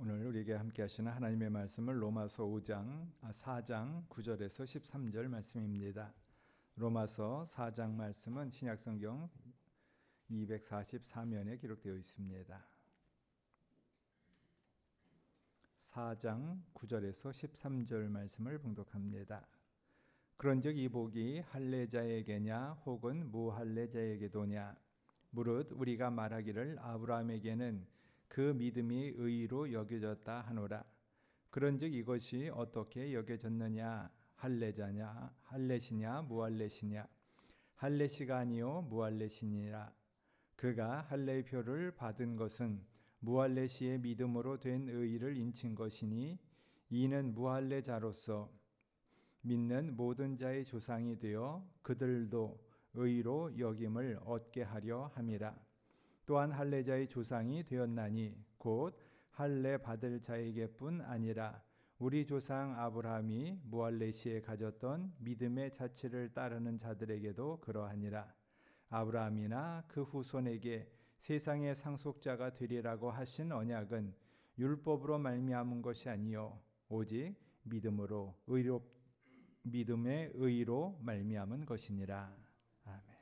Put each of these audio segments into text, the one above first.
오늘 우리에게 함께 하시는 하나님의 말씀은 로마서 4장 9절에서 13절 말씀입니다. 로마서 4장 말씀은 신약성경 244면에 기록되어 있습니다. 4장 9절에서 13절 말씀을 봉독합니다. 그런즉 이 복이 할례자에게냐 혹은 무할례자에게도냐 무릇 우리가 말하기를 아브라함에게는 그 믿음이 의로 여겨졌다 하노라. 그런즉 이것이 어떻게 여겨졌느냐 할례자냐 할례시냐 무할례시냐 할례시가 아니요 무할례시니라. 그가 할례의 표를 받은 것은 무할례시의 믿음으로 된 의를 인친 것이니 이는 무할례자로서 믿는 모든 자의 조상이 되어 그들도 의로 여김을 얻게 하려 함이라. 또한 할례자의 조상이 되었나니 곧 할례 받을 자에게뿐 아니라 우리 조상 아브라함이 무할례시에 가졌던 믿음의 자취를 따르는 자들에게도 그러하니라. 아브라함이나 그 후손에게 세상의 상속자가 되리라고 하신 언약은 율법으로 말미암은 것이 아니요 오직 믿음의 의로 말미암은 것이니라. 아멘.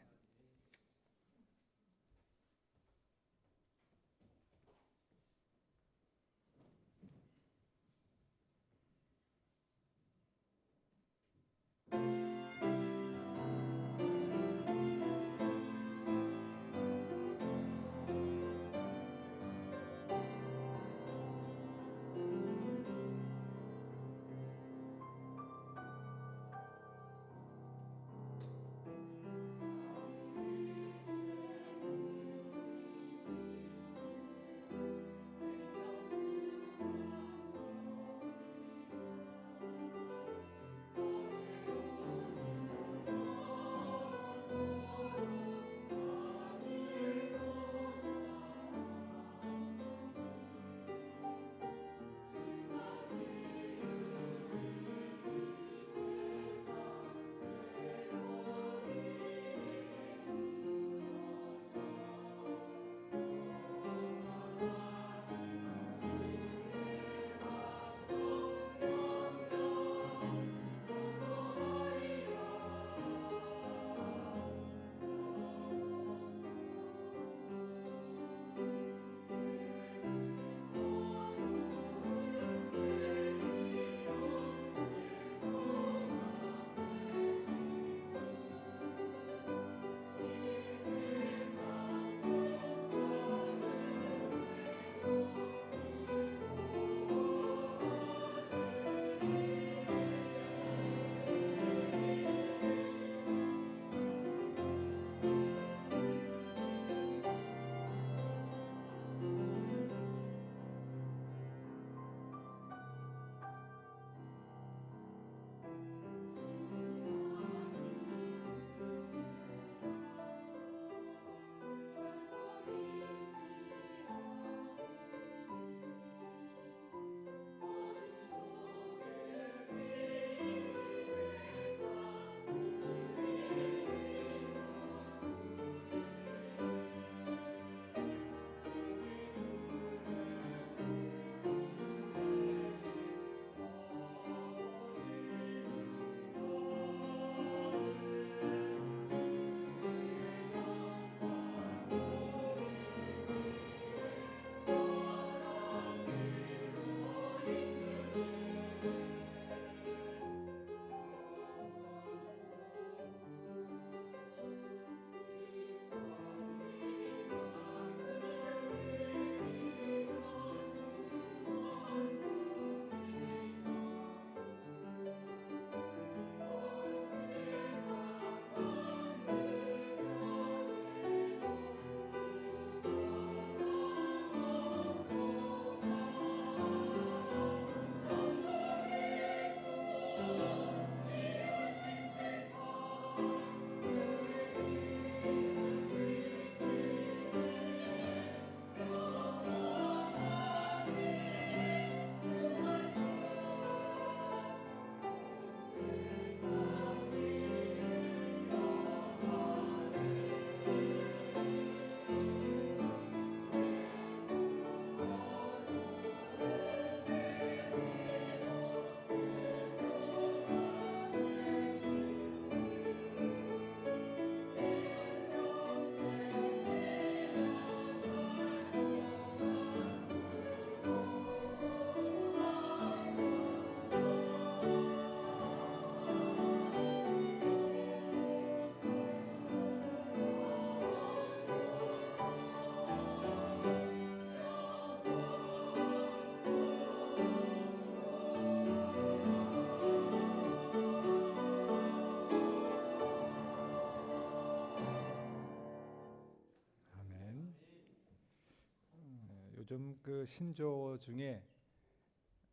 요즘 그 신조어 중에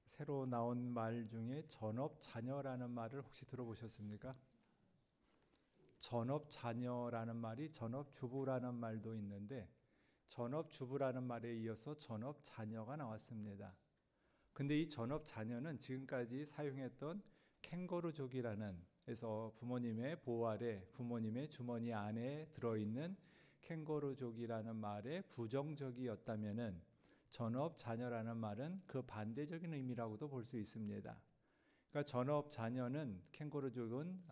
새로 나온 말 중에 전업자녀라는 말을 혹시 들어보셨습니까? 전업자녀라는 말이 전업주부라는 말도 있는데 전업주부라는 말에 이어서 전업자녀가 나왔습니다. 근데 이 전업자녀는 지금까지 사용했던 캥거루족이라는, 그래서 부모님의 보호 아래 부모님의 주머니 안에 들어있는 캥거루족이라는 말에 부정적이었다면은 전업자녀라는 말은 그 반대적인 의미라고도 볼 수 있습니다. 그러니까 전업자녀는, 캥거루족은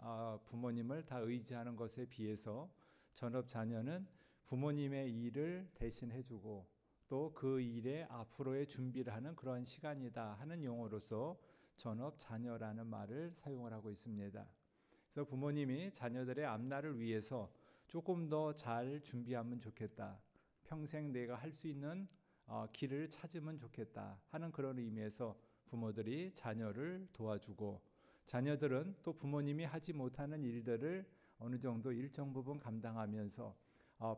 부모님을 다 의지하는 것에 비해서 전업자녀는 부모님의 일을 대신 해주고 또 그 일에 앞으로의 준비를 하는 그러한 시간이다 하는 용어로서 전업자녀라는 말을 사용을 하고 있습니다. 그래서 부모님이 자녀들의 앞날을 위해서 조금 더 잘 준비하면 좋겠다, 평생 내가 할 수 있는 길을 찾으면 좋겠다 하는 그런 의미에서 부모들이 자녀를 도와주고, 자녀들은 또 부모님이 하지 못하는 일들을 어느 정도 일정 부분 감당하면서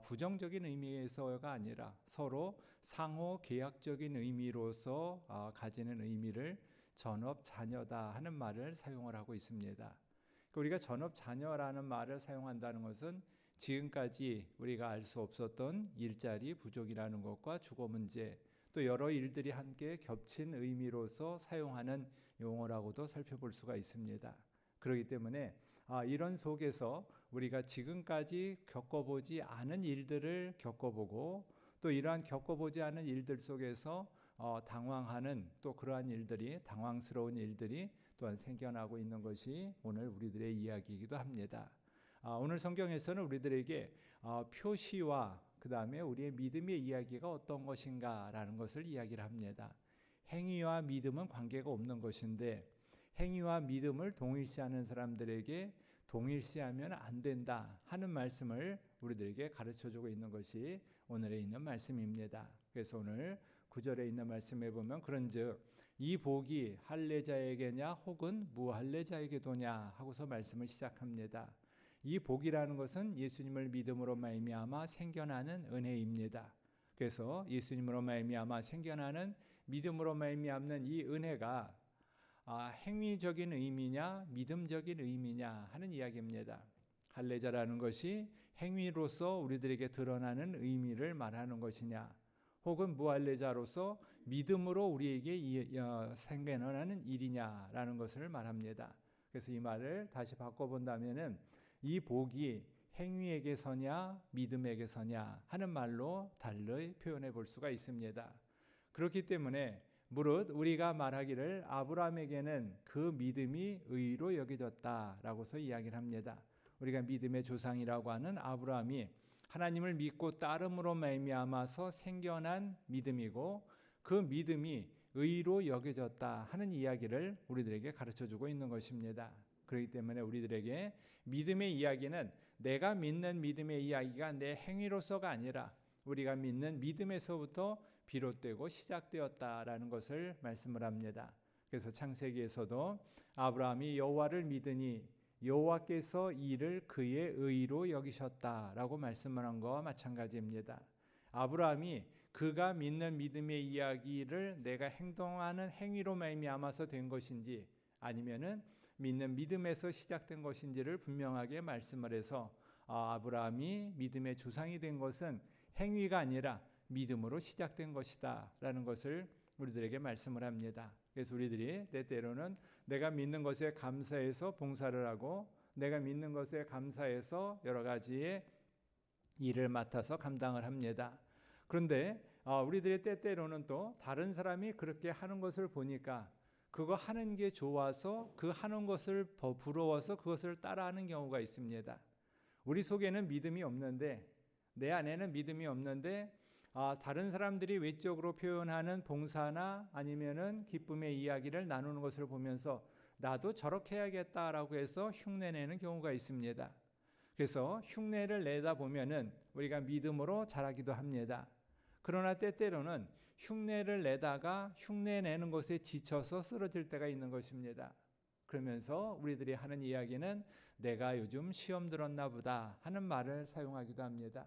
부정적인 의미에서가 아니라 서로 상호 계약적인 의미로서 가지는 의미를 전업자녀다 하는 말을 사용을 하고 있습니다. 그러니까 우리가 전업자녀라는 말을 사용한다는 것은 지금까지 우리가 알 수 없었던 일자리 부족이라는 것과 주거 문제, 또 여러 일들이 함께 겹친 의미로서 사용하는 용어라고도 살펴볼 수가 있습니다. 그렇기 때문에 이런 속에서 우리가 지금까지 겪어보지 않은 일들을 겪어보고 또 이러한 겪어보지 않은 일들 속에서 당황하는, 또 그러한 일들이, 당황스러운 일들이 또한 생겨나고 있는 것이 오늘 우리들의 이야기이기도 합니다. 오늘 성경에서는 우리들에게 표시와 그 다음에 우리의 믿음의 이야기가 어떤 것인가라는 것을 이야기를 합니다. 행위와 믿음은 관계가 없는 것인데 행위와 믿음을 동일시하는 사람들에게 동일시하면 안 된다 하는 말씀을 우리들에게 가르쳐주고 있는 것이 오늘에 있는 말씀입니다. 그래서 오늘 9절에 있는 말씀에 보면 그런즉 이 복이 할례자에게냐 혹은 무할례자에게도냐 하고서 말씀을 시작합니다. 이 복이라는 것은 예수님을 믿음으로 말미암아 생겨나는 은혜입니다. 그래서 예수님으로 말미암아 생겨나는, 믿음으로 말미암는 이 은혜가 행위적인 의미냐 믿음적인 의미냐 하는 이야기입니다. 할례자라는 것이 행위로서 우리들에게 드러나는 의미를 말하는 것이냐, 혹은 무할례자로서 믿음으로 우리에게 생겨나는 일이냐라는 것을 말합니다. 그래서 이 말을 다시 바꿔본다면은 이 복이 행위에게서냐 믿음에게서냐 하는 말로 달리 표현해 볼 수가 있습니다. 그렇기 때문에 무릇 우리가 말하기를 아브라함에게는 그 믿음이 의로 여겨졌다라고서 이야기를 합니다. 우리가 믿음의 조상이라고 하는 아브라함이 하나님을 믿고 따름으로 말미암아서 생겨난 믿음이고 그 믿음이 의로 여겨졌다 하는 이야기를 우리들에게 가르쳐주고 있는 것입니다. 그렇기 때문에 우리들에게 믿음의 이야기는, 내가 믿는 믿음의 이야기가 내 행위로서가 아니라 우리가 믿는 믿음에서부터 비롯되고 시작되었다라는 것을 말씀을 합니다. 그래서 창세기에서도 아브라함이 여호와를 믿으니 여호와께서 이를 그의 의로 여기셨다라고 말씀을 한 것과 마찬가지입니다. 아브라함이 그가 믿는 믿음의 이야기를 내가 행동하는 행위로 말미암아서 된 것인지 아니면은 믿는 믿음에서 시작된 것인지를 분명하게 말씀을 해서 아브라함이 믿음의 조상이 된 것은 행위가 아니라 믿음으로 시작된 것이다 라는 것을 우리들에게 말씀을 합니다. 그래서 우리들이 때때로는 내가 믿는 것에 감사해서 봉사를 하고 내가 믿는 것에 감사해서 여러 가지의 일을 맡아서 감당을 합니다. 그런데 우리들의 때때로는 또 다른 사람이 그렇게 하는 것을 보니까 그거 하는 게 좋아서 그 하는 것을 부러워서 그것을 따라하는 경우가 있습니다. 우리 속에는 믿음이 없는데, 내 안에는 믿음이 없는데 다른 사람들이 외적으로 표현하는 봉사나 아니면은 기쁨의 이야기를 나누는 것을 보면서 나도 저렇게 해야겠다라고 해서 흉내내는 경우가 있습니다. 그래서 흉내를 내다 보면은 우리가 믿음으로 자라기도 합니다. 그러나 때때로는 흉내를 내다가 흉내내는 것에 지쳐서 쓰러질 때가 있는 것입니다. 그러면서 우리들이 하는 이야기는 내가 요즘 시험 들었나 보다 하는 말을 사용하기도 합니다.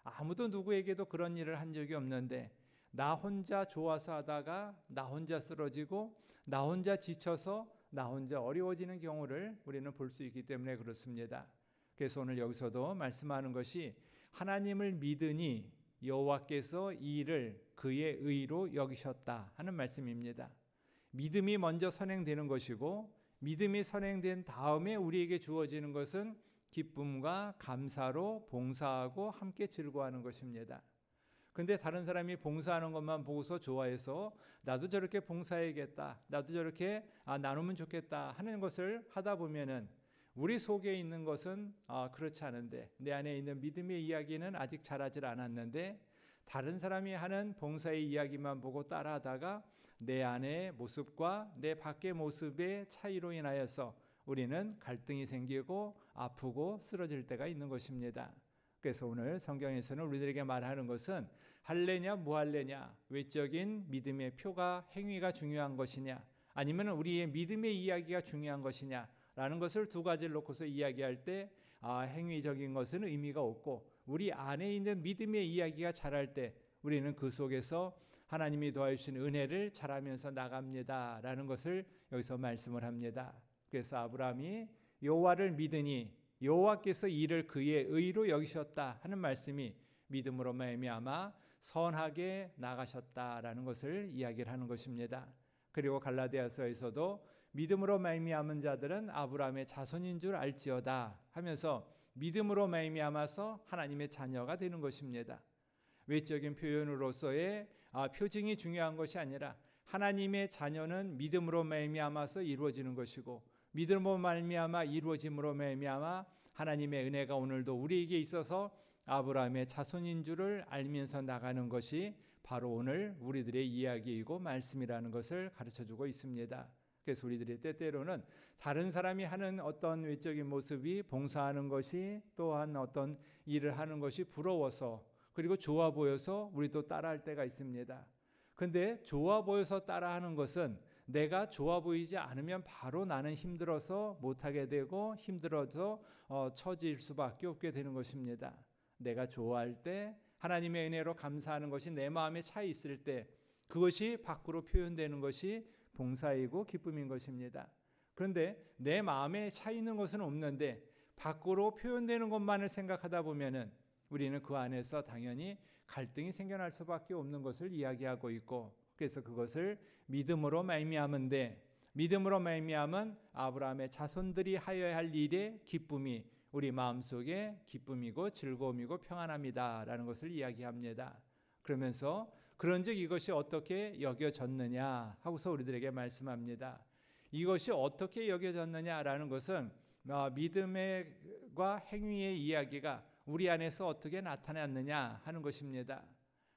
아무도 누구에게도 그런 일을 한 적이 없는데 나 혼자 좋아서 하다가 나 혼자 쓰러지고 나 혼자 지쳐서 나 혼자 어려워지는 경우를 우리는 볼 수 있기 때문에 그렇습니다. 그래서 오늘 여기서도 말씀하는 것이 하나님을 믿으니 여호와께서 이 일을 그의 의로 여기셨다 하는 말씀입니다. 믿음이 먼저 선행되는 것이고 믿음이 선행된 다음에 우리에게 주어지는 것은 기쁨과 감사로 봉사하고 함께 즐거워하는 것입니다. 근데 다른 사람이 봉사하는 것만 보고서 좋아해서 나도 저렇게 봉사해야겠다, 나도 저렇게 나누면 좋겠다 하는 것을 하다 보면은 우리 속에 있는 것은 그렇지 않은데, 내 안에 있는 믿음의 이야기는 아직 자라질 않았는데 다른 사람이 하는 봉사의 이야기만 보고 따라하다가 내 안의 모습과 내 밖의 모습의 차이로 인하여서 우리는 갈등이 생기고 아프고 쓰러질 때가 있는 것입니다. 그래서 오늘 성경에서는 우리들에게 말하는 것은 할래냐 무할래냐, 외적인 믿음의 표가 행위가 중요한 것이냐 아니면 우리의 믿음의 이야기가 중요한 것이냐 라는 것을 두 가지를 놓고서 이야기할 때 행위적인 것은 의미가 없고 우리 안에 있는 믿음의 이야기가 자랄 때 우리는 그 속에서 하나님이 도와주신 은혜를 자라면서 나갑니다 라는 것을 여기서 말씀을 합니다. 그래서 아브라함이 여호와를 믿으니 여호와께서 이를 그의 의로 여기셨다 하는 말씀이 믿음으로 말미암아 선하게 나가셨다라는 것을 이야기를 하는 것입니다. 그리고 갈라디아서에서도 믿음으로 말미암은 자들은 아브라함의 자손인 줄 알지어다 하면서 믿음으로 말미암아서 하나님의 자녀가 되는 것입니다. 외적인 표현으로서의 표징이 중요한 것이 아니라 하나님의 자녀는 믿음으로 말미암아서 이루어지는 것이고 믿음으로 말미암아 이루어짐으로 말미암아 하나님의 은혜가 오늘도 우리에게 있어서 아브라함의 자손인 줄을 알면서 나가는 것이 바로 오늘 우리들의 이야기이고 말씀이라는 것을 가르쳐주고 있습니다. 그래서 우리들이 때때로는 다른 사람이 하는 어떤 외적인 모습이 봉사하는 것이 또한 어떤 일을 하는 것이 부러워서 그리고 좋아 보여서 우리도 따라할 때가 있습니다. 근데 좋아 보여서 따라하는 것은 내가 좋아 보이지 않으면 바로 나는 힘들어서 못하게 되고 힘들어서 처질 수밖에 없게 되는 것입니다. 내가 좋아할 때 하나님의 은혜로 감사하는 것이 내 마음에 차 있을 때 그것이 밖으로 표현되는 것이 봉사이고 기쁨인 것입니다. 그런데 내 마음에 차 있는 것은 없는데 밖으로 표현되는 것만을 생각하다 보면은 우리는 그 안에서 당연히 갈등이 생겨날 수밖에 없는 것을 이야기하고 있고, 그래서 그것을 믿음으로 말미암은데 믿음으로 말미암은 아브라함의 자손들이 하여야 할 일의 기쁨이 우리 마음속에 기쁨이고 즐거움이고 평안함이다라는 것을 이야기합니다. 그러면서 그런즉 이것이 어떻게 여겨졌느냐 하고서 우리들에게 말씀합니다. 이것이 어떻게 여겨졌느냐라는 것은 믿음과 행위의 이야기가 우리 안에서 어떻게 나타났느냐 하는 것입니다.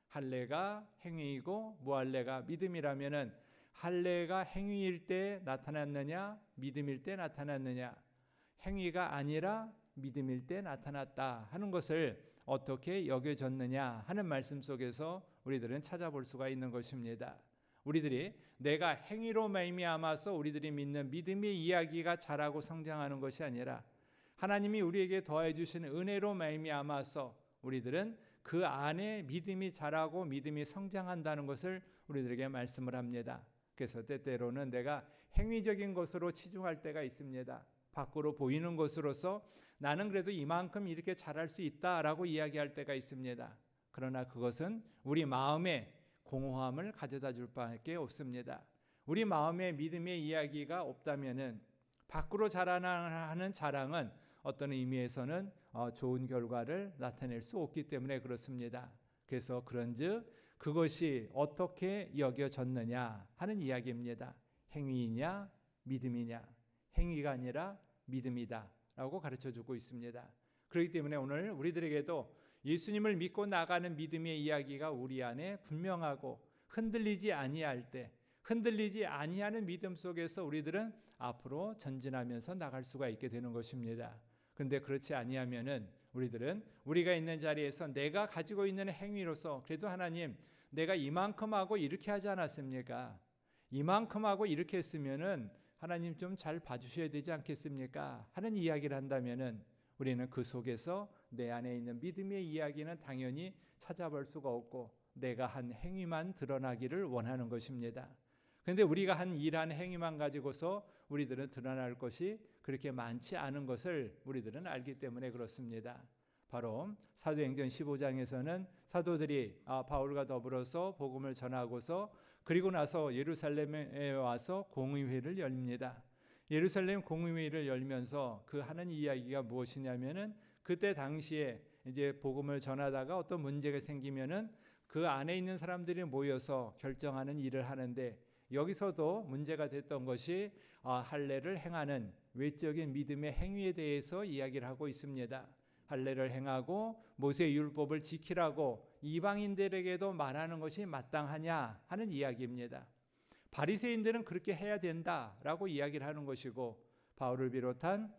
할례가 행위이고 무할례가 믿음이라면은 할례가 행위일 때 나타났느냐 믿음일 때 나타났느냐, 행위가 아니라 믿음일 때 나타났다 하는 것을 어떻게 여겨졌느냐 하는 말씀 속에서 우리들은 찾아볼 수가 있는 것입니다. 우리들이 내가 행위로 말미암아서 우리들이 믿는 믿음의 이야기가 자라고 성장하는 것이 아니라 하나님이 우리에게 더해 주신 은혜로 말미암아서 우리들은 그 안에 믿음이 자라고 믿음이 성장한다는 것을 우리들에게 말씀을 합니다. 그래서 때때로는 내가 행위적인 것으로 치중할 때가 있습니다. 밖으로 보이는 것으로서 나는 그래도 이만큼 이렇게 잘할 수 있다라고 이야기할 때가 있습니다. 그러나 그것은 우리 마음에 공허함을 가져다 줄 밖에 없습니다. 우리 마음에 믿음의 이야기가 없다면은 밖으로 자라나는 자랑은 어떤 의미에서는 좋은 결과를 나타낼 수 없기 때문에 그렇습니다. 그래서 그런즉 그것이 어떻게 여겨졌느냐 하는 이야기입니다. 행위이냐 믿음이냐, 행위가 아니라 믿음이다 라고 가르쳐주고 있습니다. 그렇기 때문에 오늘 우리들에게도 예수님을 믿고 나가는 믿음의 이야기가 우리 안에 분명하고 흔들리지 아니할 때, 흔들리지 아니하는 믿음 속에서 우리들은 앞으로 전진하면서 나갈 수가 있게 되는 것입니다. 그런데 그렇지 아니하면은 우리들은 우리가 있는 자리에서 내가 가지고 있는 행위로서 그래도 하나님 내가 이만큼 하고 이렇게 하지 않았습니까? 이만큼 하고 이렇게 했으면은 하나님 좀 잘 봐주셔야 되지 않겠습니까? 하는 이야기를 한다면은 우리는 그 속에서 내 안에 있는 믿음의 이야기는 당연히 찾아볼 수가 없고 내가 한 행위만 드러나기를 원하는 것입니다. 그런데 우리가 한 일한 행위만 가지고서 우리들은 드러날 것이 그렇게 많지 않은 것을 우리들은 알기 때문에 그렇습니다. 바로 사도행전 15장에서는 사도들이 바울과 더불어서 복음을 전하고서 그리고 나서 예루살렘에 와서 공의회를 열립니다. 예루살렘 공의회를 열면서 그 하는 이야기가 무엇이냐면은 그때 당시에 이제 복음을 전하다가 어떤 문제가 생기면은 그 안에 있는 사람들이 모여서 결정하는 일을 하는데 여기서도 문제가 됐던 것이 할례를 행하는 외적인 믿음의 행위에 대해서 이야기를 하고 있습니다. 할례를 행하고 모세의 율법을 지키라고 이방인들에게도 말하는 것이 마땅하냐 하는 이야기입니다. 바리새인들은 그렇게 해야 된다라고 이야기를 하는 것이고 바울을 비롯한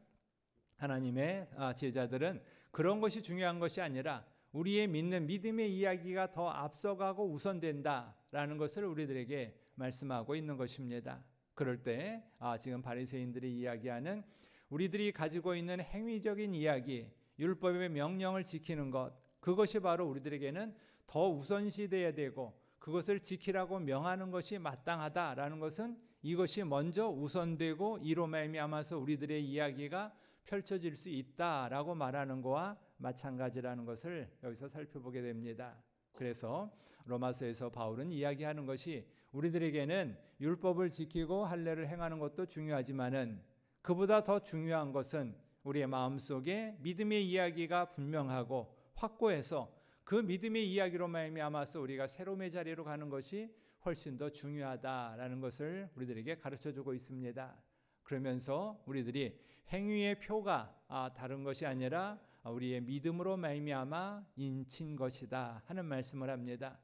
하나님의 제자들은 그런 것이 중요한 것이 아니라 우리의 믿는 믿음의 이야기가 더 앞서가고 우선된다라는 것을 우리들에게 말씀하고 있는 것입니다. 그럴 때 지금 바리새인들이 이야기하는 우리들이 가지고 있는 행위적인 이야기, 율법의 명령을 지키는 것, 그것이 바로 우리들에게는 더 우선시돼야 되고 그것을 지키라고 명하는 것이 마땅하다라는 것은 이것이 먼저 우선되고 이로 말미암아서 우리들의 이야기가 펼쳐질 수 있다라고 말하는 것과 마찬가지라는 것을 여기서 살펴보게 됩니다. 그래서 로마서에서 바울은 이야기하는 것이 우리들에게는 율법을 지키고 할례를 행하는 것도 중요하지만은 그보다 더 중요한 것은 우리의 마음속에 믿음의 이야기가 분명하고 확고해서 그 믿음의 이야기로 말미암아서 우리가 새로움의 자리로 가는 것이 훨씬 더 중요하다라는 것을 우리들에게 가르쳐주고 있습니다. 그러면서 우리들이 행위의 표가 다른 것이 아니라 우리의 믿음으로 말미암아 인친 것이다 하는 말씀을 합니다.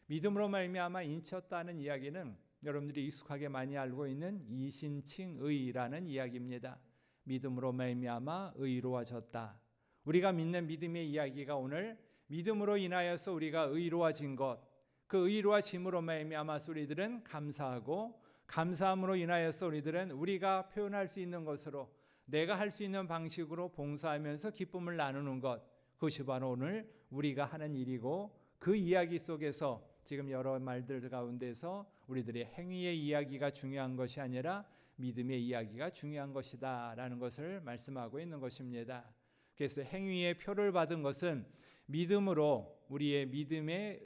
믿음으로 말미암아 인쳤다는 이야기는 여러분들이 익숙하게 많이 알고 있는 이신칭의라는 이야기입니다. 믿음으로 말미암아 의로워졌다. 우리가 믿는 믿음의 이야기가 오늘 믿음으로 인하여서 우리가 의로워진 것, 그 의로워짐으로 말미암아서 우리들은 감사하고 감사함으로 인하여서 우리들은 우리가 표현할 수 있는 것으로 내가 할 수 있는 방식으로 봉사하면서 기쁨을 나누는 것, 그것이 바로 오늘 우리가 하는 일이고 그 이야기 속에서 지금 여러 말들 가운데서 우리들의 행위의 이야기가 중요한 것이 아니라 믿음의 이야기가 중요한 것이다 라는 것을 말씀하고 있는 것입니다. 그래서 행위의 표를 받은 것은 믿음으로 우리의 믿음의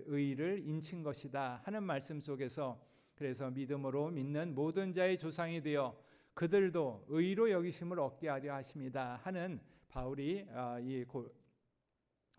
의를 인친 것이다 하는 말씀 속에서 그래서 믿음으로 믿는 모든 자의 조상이 되어 그들도 의로 여기심을 얻게 하려 하십니다 하는 바울이 이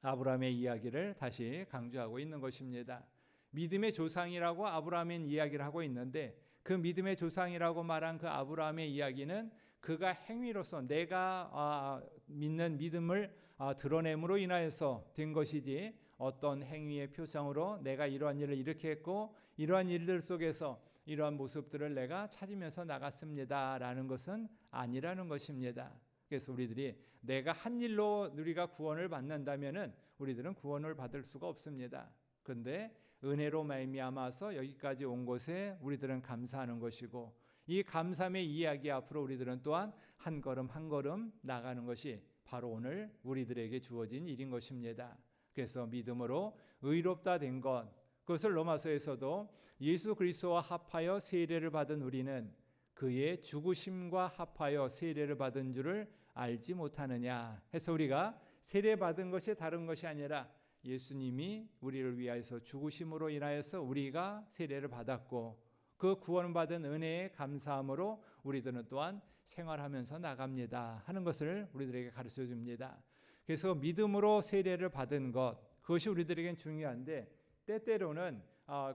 아브라함의 이야기를 다시 강조하고 있는 것입니다. 믿음의 조상이라고 아브라함의 이야기를 하고 있는데 그 믿음의 조상이라고 말한 그 아브라함의 이야기는 그가 행위로서 내가 믿는 믿음을 드러냄으로 인하여서 된 것이지 어떤 행위의 표상으로 내가 이러한 일을 이렇게 했고 이러한 일들 속에서 이러한 모습들을 내가 찾으면서 나갔습니다 라는 것은 아니라는 것입니다. 그래서 우리들이 내가 한 일로 우리가 구원을 받는다면은 우리들은 구원을 받을 수가 없습니다. 그런데 은혜로 말미암아서 여기까지 온 것에 우리들은 감사하는 것이고 이 감사의 이야기 앞으로 우리들은 또한 한 걸음 한 걸음 나가는 것이 바로 오늘 우리들에게 주어진 일인 것입니다. 그래서 믿음으로 의롭다 된 것, 그것을 로마서에서도 예수 그리스도와 합하여 세례를 받은 우리는 그의 죽으심과 합하여 세례를 받은 줄을 알지 못하느냐 해서 우리가 세례 받은 것이 다른 것이 아니라 예수님이 우리를 위하여서 죽으심으로 인하여서 우리가 세례를 받았고 그 구원받은 은혜에 감사함으로 우리들은 또한 생활하면서 나갑니다 하는 것을 우리들에게 가르쳐 줍니다. 그래서 믿음으로 세례를 받은 것, 그것이 우리들에겐 중요한데 때때로는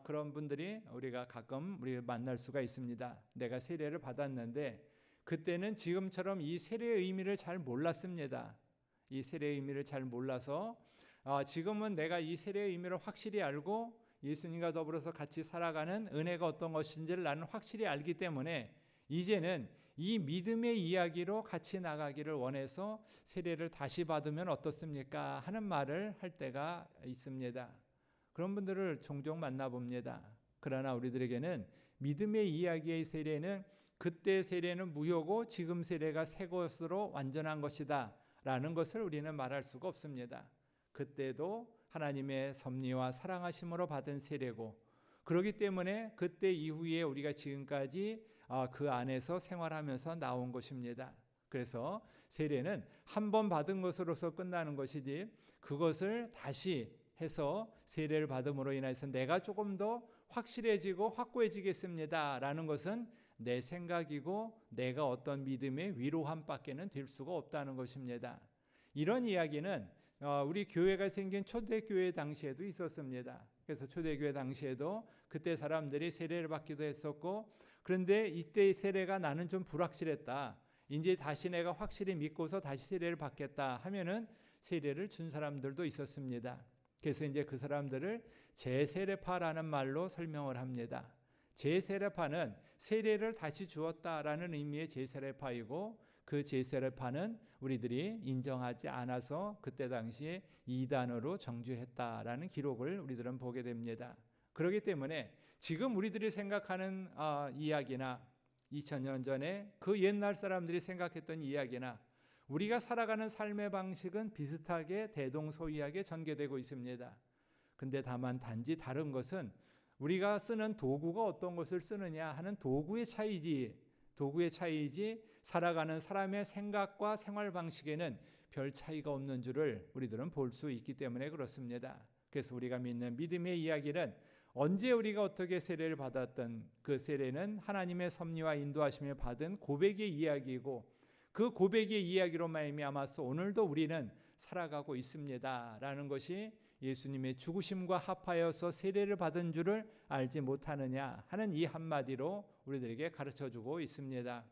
그런 분들이 우리가 가끔 우리가 만날 수가 있습니다. 내가 세례를 받았는데 그때는 지금처럼 이 세례의 의미를 잘 몰랐습니다. 이 세례의 의미를 잘 몰라서 지금은 내가 이 세례의 의미를 확실히 알고 예수님과 더불어서 같이 살아가는 은혜가 어떤 것인지를 나는 확실히 알기 때문에 이제는 이 믿음의 이야기로 같이 나가기를 원해서 세례를 다시 받으면 어떻습니까? 하는 말을 할 때가 있습니다. 그런 분들을 종종 만나봅니다. 그러나 우리들에게는 믿음의 이야기의 세례는 그때 세례는 무효고 지금 세례가 새 것으로 완전한 것이다 라는 것을 우리는 말할 수가 없습니다. 그때도 하나님의 섭리와 사랑하심으로 받은 세례고, 그렇기 때문에 그때 이후에 우리가 지금까지 그 안에서 생활하면서 나온 것입니다. 그래서 세례는 한 번 받은 것으로서 끝나는 것이지, 그것을 다시 해서 세례를 받음으로 인해서 내가 조금 더 확실해지고 확고해지겠습니다 라는 것은 내 생각이고 내가 어떤 믿음의 위로함밖에는 될 수가 없다는 것입니다. 이런 이야기는 우리 교회가 생긴 초대교회 당시에도 있었습니다. 그래서 초대교회 당시에도 그때 사람들이 세례를 받기도 했었고, 그런데 이때 세례가 나는 좀 불확실했다, 이제 다시 내가 확실히 믿고서 다시 세례를 받겠다 하면은 세례를 준 사람들도 있었습니다. 그래서 이제 그 사람들을 재세례파라는 말로 설명을 합니다. 재세례파는 세례를 다시 주었다라는 의미의 재세례파이고, 그 재세례파는 우리들이 인정하지 않아서 그때 당시에 이단으로 정죄했다라는 기록을 우리들은 보게 됩니다. 그렇기 때문에 지금 우리들이 생각하는 이야기나 2000년 전에 그 옛날 사람들이 생각했던 이야기나 우리가 살아가는 삶의 방식은 비슷하게 대동소이하게 전개되고 있습니다. 근데 다만 단지 다른 것은 우리가 쓰는 도구가 어떤 것을 쓰느냐 하는 도구의 차이지 살아가는 사람의 생각과 생활 방식에는 별 차이가 없는 줄을 우리들은 볼 수 있기 때문에 그렇습니다. 그래서 우리가 믿는 믿음의 이야기는 언제 우리가 어떻게 세례를 받았던 그 세례는 하나님의 섭리와 인도하심을 받은 고백의 이야기이고, 그 고백의 이야기로 말미암아서 오늘도 우리는 살아가고 있습니다라는 것이 예수님의 죽으심과 합하여서 세례를 받은 줄을 알지 못하느냐 하는 이 한마디로 우리들에게 가르쳐주고 있습니다.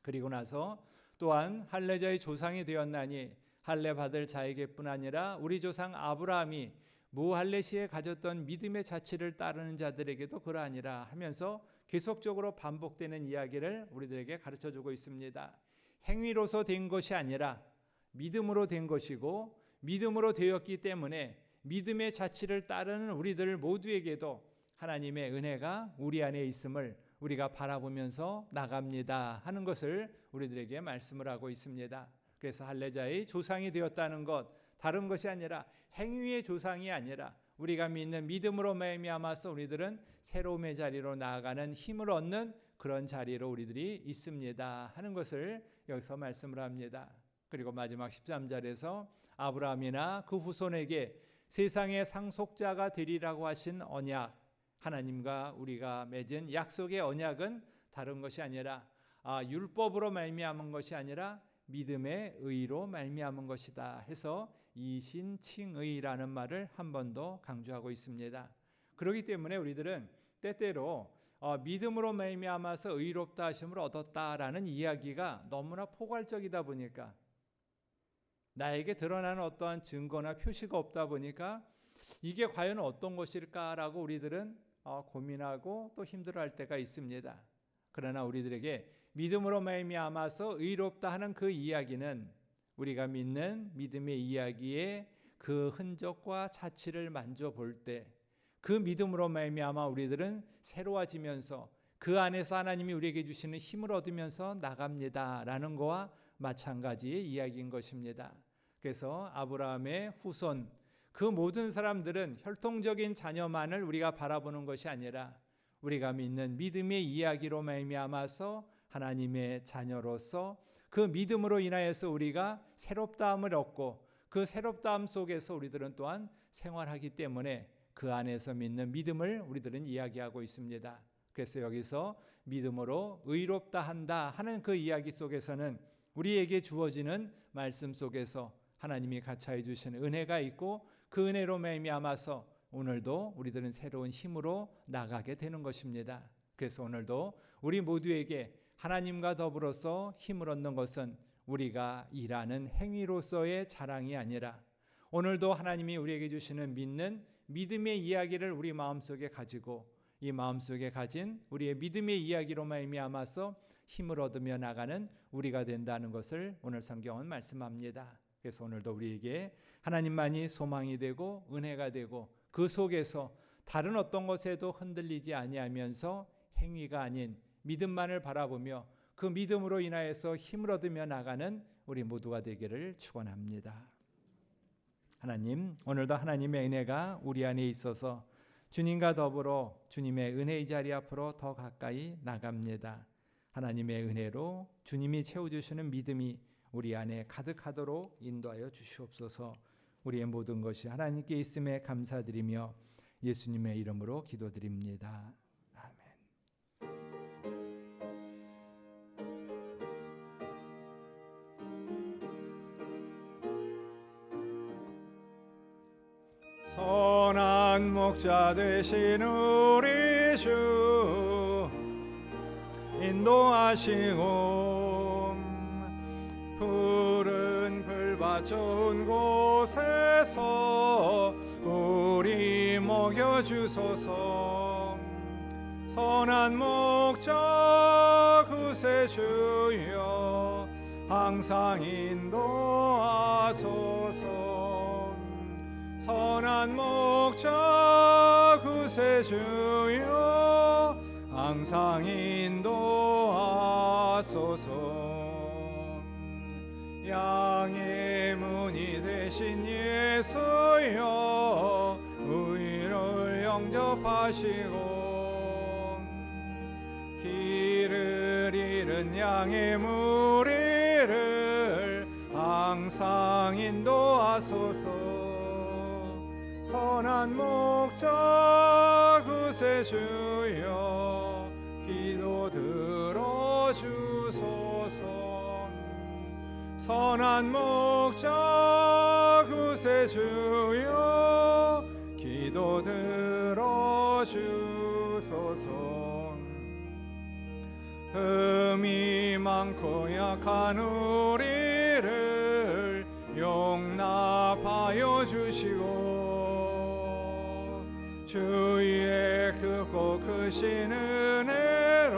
그리고 나서 또한 할례자의 조상이 되었나니 할례 받을 자에게뿐 아니라 우리 조상 아브라함이 무할례 시에 가졌던 믿음의 자취를 따르는 자들에게도 그러하니라 하면서 계속적으로 반복되는 이야기를 우리들에게 가르쳐주고 있습니다. 행위로서 된 것이 아니라 믿음으로 된 것이고, 믿음으로 되었기 때문에 믿음의 자취를 따르는 우리들 모두에게도 하나님의 은혜가 우리 안에 있음을 우리가 바라보면서 나갑니다 하는 것을 우리들에게 말씀을 하고 있습니다. 그래서 할례자의 조상이 되었다는 것, 다른 것이 아니라 행위의 조상이 아니라 우리가 믿는 믿음으로 말미암아서 우리들은 새로움의 자리로 나아가는 힘을 얻는 그런 자리로 우리들이 있습니다 하는 것을 여기서 말씀을 합니다. 그리고 마지막 13절에서 아브라함이나 그 후손에게 세상의 상속자가 되리라고 하신 언약, 하나님과 우리가 맺은 약속의 언약은 다른 것이 아니라 율법으로 말미암은 것이 아니라 믿음의 의로 말미암은 것이다 해서 이신칭의라는 말을 한 번 더 강조하고 있습니다. 그렇기 때문에 우리들은 때때로 믿음으로 말미암아서 의롭다 하심을 얻었다라는 이야기가 너무나 포괄적이다 보니까, 나에게 드러나는 어떠한 증거나 표시가 없다 보니까 이게 과연 어떤 것일까라고 우리들은 고민하고 또 힘들어할 때가 있습니다. 그러나 우리들에게 믿음으로 말미암아서 의롭다 하는 그 이야기는 우리가 믿는 믿음의 이야기의 그 흔적과 자취를 만져볼 때 그 믿음으로 말미암아 우리들은 새로워지면서 그 안에서 하나님이 우리에게 주시는 힘을 얻으면서 나갑니다라는 것과 마찬가지의 이야기인 것입니다. 그래서 아브라함의 후손, 그 모든 사람들은 혈통적인 자녀만을 우리가 바라보는 것이 아니라 우리가 믿는 믿음의 이야기로 말미암아서 하나님의 자녀로서 그 믿음으로 인하여서 우리가 새롭다함을 얻고, 그 새롭다함 속에서 우리들은 또한 생활하기 때문에 그 안에서 믿는 믿음을 우리들은 이야기하고 있습니다. 그래서 여기서 믿음으로 의롭다 한다 하는 그 이야기 속에서는 우리에게 주어지는 말씀 속에서 하나님이 가차해 주신 은혜가 있고, 그 은혜로 말미암아서 오늘도 우리들은 새로운 힘으로 나가게 되는 것입니다. 그래서 오늘도 우리 모두에게 하나님과 더불어서 힘을 얻는 것은 우리가 일하는 행위로서의 자랑이 아니라 오늘도 하나님이 우리에게 주시는 믿는 믿음의 이야기를 우리 마음속에 가지고 이 마음속에 가진 우리의 믿음의 이야기로 말미암아서 힘을 얻으며 나가는 우리가 된다는 것을 오늘 성경은 말씀합니다. 그래서 오늘도 우리에게 하나님만이 소망이 되고 은혜가 되고, 그 속에서 다른 어떤 것에도 흔들리지 아니하면서 행위가 아닌 믿음만을 바라보며 그 믿음으로 인하여서 힘을 얻으며 나가는 우리 모두가 되기를 축원합니다. 하나님, 오늘도 하나님의 은혜가 우리 안에 있어서 주님과 더불어 주님의 은혜의 자리 앞으로 더 가까이 나갑니다. 하나님의 은혜로 주님이 채워주시는 믿음이 우리 안에 가득하도록 인도하여 주시옵소서. 우리의 모든 것이 하나님께 있음에 감사드리며 예수님의 이름으로 기도드립니다. 선한 목자 되신 우리 주 인도하시고 푸른 풀밭 좋은 곳에서 우리 먹여주소서. 선한 목자 구세주여 항상 인도하소서. 선한 목자 구세주여 항상 인도하소서. 양의 문이 되신 예수여 우리를 영접하시고 길을 잃은 양의 무리를 항상 인도하소서. 선한 목자 구세주여 기도 들어주소서. 선한 목자 구세주여 기도 들어주소서. 흠이 많고 약한 우리를 용납하여 주시고 주의 크고 크신 은혜로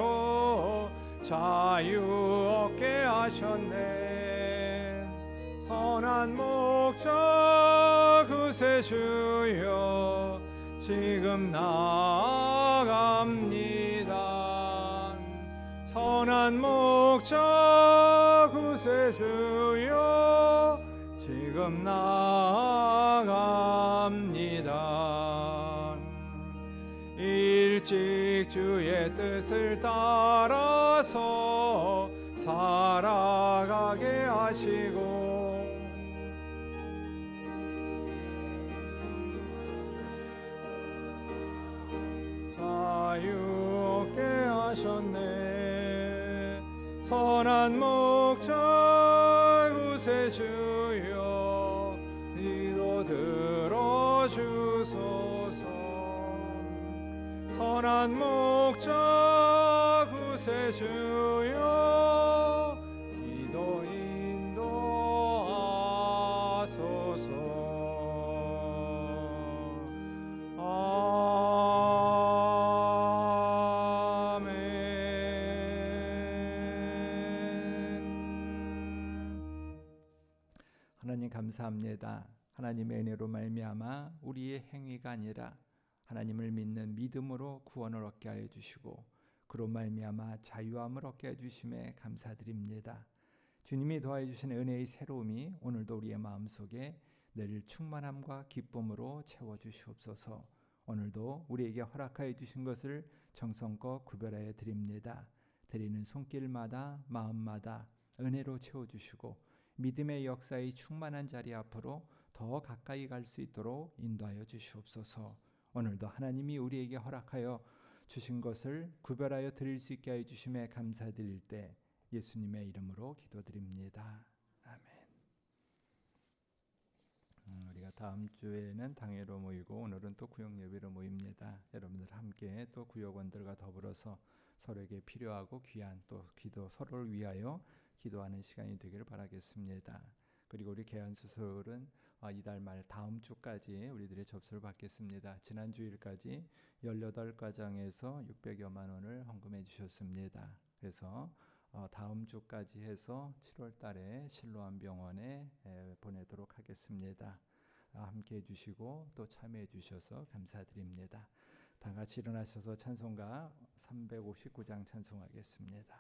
자유 얻게 하셨네. 선한 목자 구세주여 지금 나아갑니다. 선한 목자 구세주여 지금 나아갑니다. 일찍 주의 뜻을 따라서 살아가게 하시고 자유 얻게 하셨네. 선한 목자 구세주여 기도 들어주소서. 선한 목자 구세주여 기도 인도하소서. 하나님 감사합니다. 하나님의 은혜로 말미암아 우리의 행위가 아니라 하나님을 믿는 믿음으로 구원을 얻게 하여 주시고 그로 말미암아 자유함을 얻게 해 주심에 감사드립니다. 주님이 더하여 주신 은혜의 새로움이 오늘도 우리의 마음속에 늘 충만함과 기쁨으로 채워 주시옵소서. 오늘도 우리에게 허락하여 주신 것을 정성껏 구별하여 드립니다. 드리는 손길마다 마음마다 은혜로 채워 주시고 믿음의 역사의 충만한 자리 앞으로 더 가까이 갈 수 있도록 인도하여 주시옵소서. 오늘도 하나님이 우리에게 허락하여 주신 것을 구별하여 드릴 수 있게 하여 주심에 감사드릴 때 예수님의 이름으로 기도드립니다. 아멘. 우리가 다음 주에는 당회로 모이고 오늘은 또 구역 예배로 모입니다. 여러분들 함께 또 구역원들과 더불어서 서로에게 필요하고 귀한 또 기도 서로를 위하여 기도하는 시간이 되기를 바라겠습니다. 그리고 우리 개안수술은 이달 말 다음 주까지 우리들의 접수를 받겠습니다. 지난 주일까지 18가정에서 600여만 원을 헌금해 주셨습니다. 그래서 다음 주까지 해서 7월 달에 실로암 병원에 보내도록 하겠습니다. 함께 해주시고 또 참여해 주셔서 감사드립니다. 다 같이 일어나셔서 찬송가 359장 찬송하겠습니다.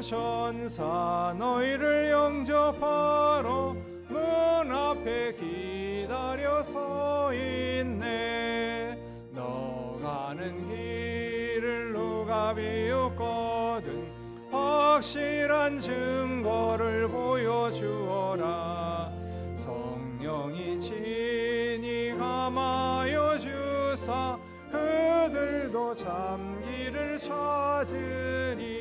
천사 너희를 영접하러 문 앞에 기다려 서 있네. 너 가는 길을 누가 비웃거든 확실한 증거를 보여주어라. 성령이 친히 감하여 주사 그들도 잠기를 찾으니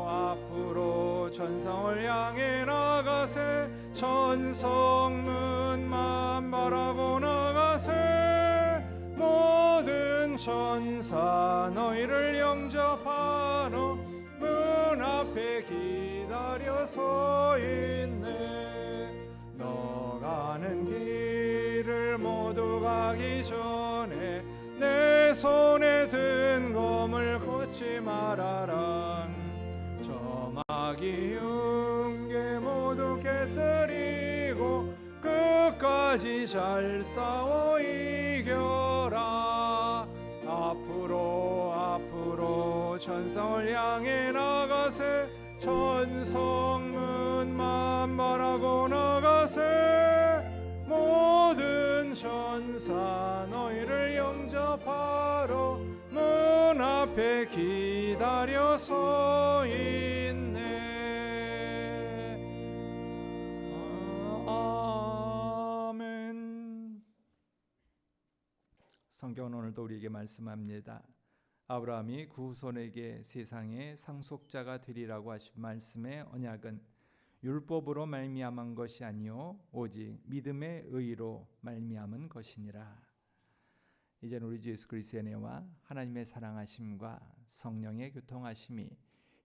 앞으로 천성을 향해 나가세. 천성문만 바라고 나가세. 모든 천사 너희를 영접하러 문 앞에 기다려 서 있네. 너 가는 길을 모두 가기 전에 내 손에 든 검을 걷지 말아라. 저 마귀 흉계 모두 깨뜨리고 끝까지 잘 싸워 이겨라. 앞으로 천성을 향해 나가세. 천성문만 바라고 나가세. 모든 천사 너희를 영접하러 문 앞에 기다려 서 있네. 아멘. 성경은 오늘도 우리에게 말씀합니다. 아브라함이 그 후손에게 세상의 상속자가 되리라고 하신 말씀의 언약은 율법으로 말미암은 것이 아니요 오직 믿음의 의로 말미암은 것이니라. 이제는 우리 주 예수 그리스도의 은혜와 하나님의 사랑하심과 성령의 교통하심이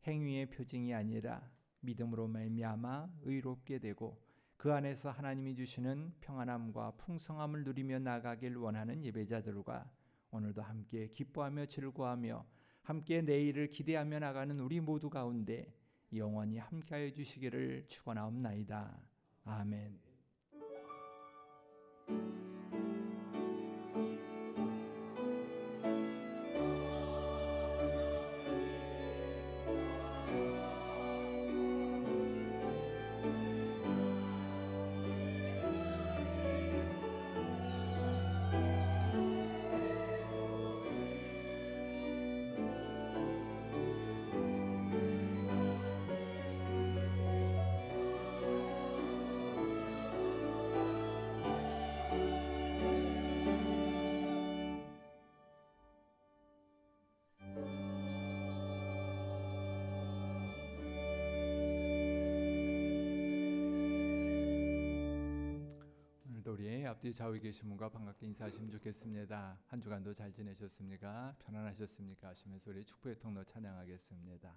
행위의 표징이 아니라 믿음으로 말미암아 의롭게 되고 그 안에서 하나님이 주시는 평안함과 풍성함을 누리며 나가길 원하는 예배자들과 오늘도 함께 기뻐하며 즐거워하며 함께 내일을 기대하며 나가는 우리 모두 가운데 영원히 함께하여 주시기를 축원하옵나이다. 아멘. 우리 앞뒤 좌우에 계신 분과 반갑게 인사하시면 좋겠습니다. 한 주간도 잘 지내셨습니까? 편안하셨습니까? 하시면서 우리 축복의 통로 찬양하겠습니다.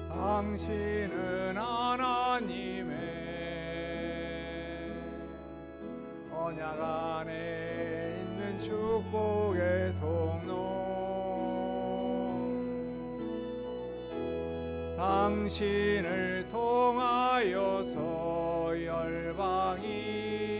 당신은 하나님의 언약 안에 있는 축복의 통로. 당신을 통하여서 열방이